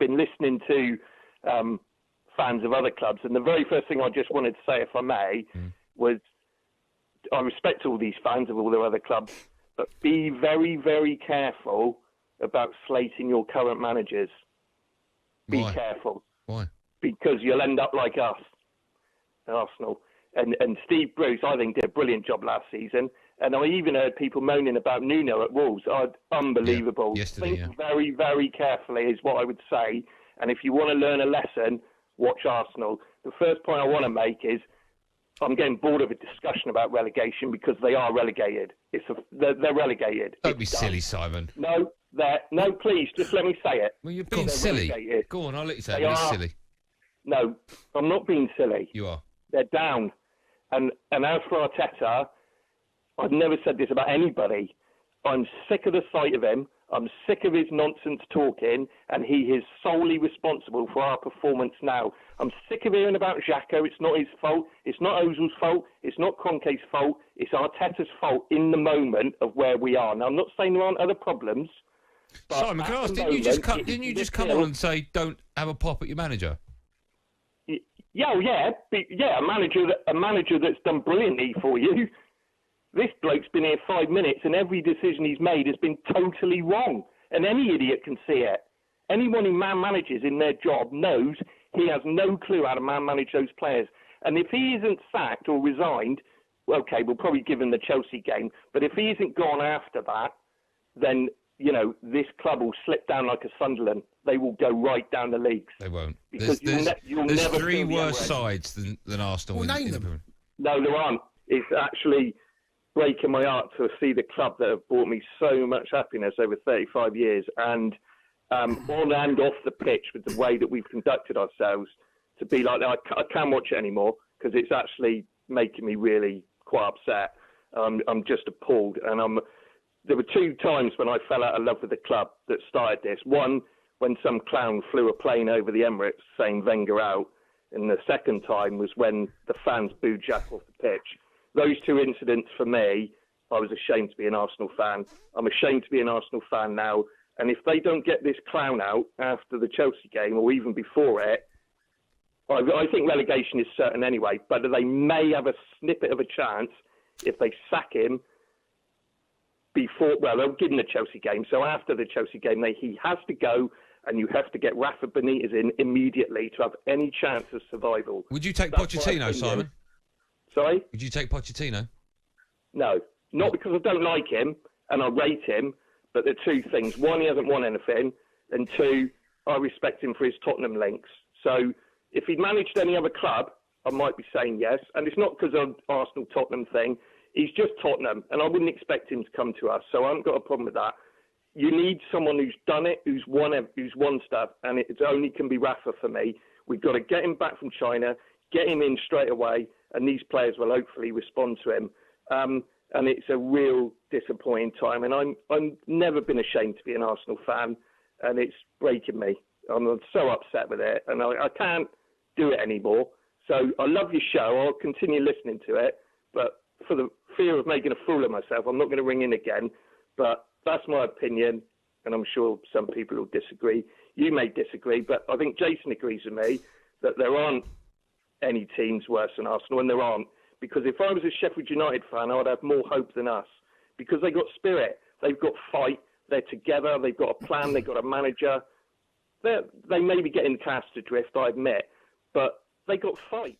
I've been listening to fans of other clubs, and the very first thing I just wanted to say, if I may, was I respect all these fans of all their other clubs, but be very, very careful about slating your current managers. Be careful. Why? Because you'll end up like us, Arsenal. And Steve Bruce, I think, did a brilliant job last season. And I even heard people moaning about Nuno at Wolves. Unbelievable. Yeah, yesterday, think very, very carefully is what I would say. And if you want to learn a lesson, watch Arsenal. The first point I want to make is I'm getting bored of a discussion about relegation because they are relegated. They're relegated. Don't be silly, Simon. No, please, just let me say it. Well, you're being silly. Relegated. Go on, I'll let you say it. You're silly. No, I'm not being silly. You are. They're down. And as for Arteta, I've never said this about anybody. I'm sick of the sight of him. I'm sick of his nonsense talking, and he is solely responsible for our performance now. I'm sick of hearing about Xhaka. It's not his fault. It's not Ozil's fault. It's not Kroenke's fault. It's Arteta's fault in the moment of where we are. Now, I'm not saying there aren't other problems. Simon, can I ask, didn't you just come on and say, don't have a pop at your manager? Yeah, a manager that's done brilliantly for you. This bloke's been here 5 minutes, and every decision he's made has been totally wrong. And any idiot can see it. Anyone who man-manages in their job knows he has no clue how to man-manage those players. And if he isn't sacked or resigned, okay, we'll probably give him the Chelsea game. But if he isn't gone after that, then, this club will slip down like a Sunderland. They will go right down the leagues. They won't. Because you'll there's never three worse sides than Arsenal. Well, name them. No, there aren't. It's actually breaking my heart to see the club that have brought me so much happiness over 35 years, and on and off the pitch with the way that we've conducted ourselves, to be like that. I can't watch it anymore because it's actually making me really quite upset. I'm just appalled, and there were 2 times when I fell out of love with the club that started this. One, when some clown flew a plane over the Emirates saying Wenger out, and the second time was when the fans booed Jack off the pitch. Those 2 incidents for me, I was ashamed to be an Arsenal fan. I'm ashamed to be an Arsenal fan now. And if they don't get this clown out after the Chelsea game or even before it, I think relegation is certain anyway. But they may have a snippet of a chance if they sack him before. Well, they'll give him the Chelsea game. So after the Chelsea game, he has to go, and you have to get Rafa Benitez in immediately to have any chance of survival. Would you take Pochettino, Simon? Sorry? Would you take Pochettino? No, not because I don't like him and I rate him, but the 2 things. 1, he hasn't won anything, and 2, I respect him for his Tottenham links. So if he'd managed any other club, I might be saying yes. And it's not because of Arsenal-Tottenham thing. He's just Tottenham, and I wouldn't expect him to come to us, so I haven't got a problem with that. You need someone who's done it, who's won stuff, and it only can be Rafa for me. We've got to get him back from China, get him in straight away, and these players will hopefully respond to him. And it's a real disappointing time. And I'm never been ashamed to be an Arsenal fan, and it's breaking me. I'm so upset with it, and I can't do it anymore. So I love your show. I'll continue listening to it, but for the fear of making a fool of myself, I'm not going to ring in again. But that's my opinion, and I'm sure some people will disagree. You may disagree, but I think Jason agrees with me that there aren't any teams worse than Arsenal, and there aren't. Because if I was a Sheffield United fan, I would have more hope than us. Because they've got spirit, they've got fight, they're together, they've got a plan, they've got a manager. They may be getting cast adrift, I admit, but they got fight.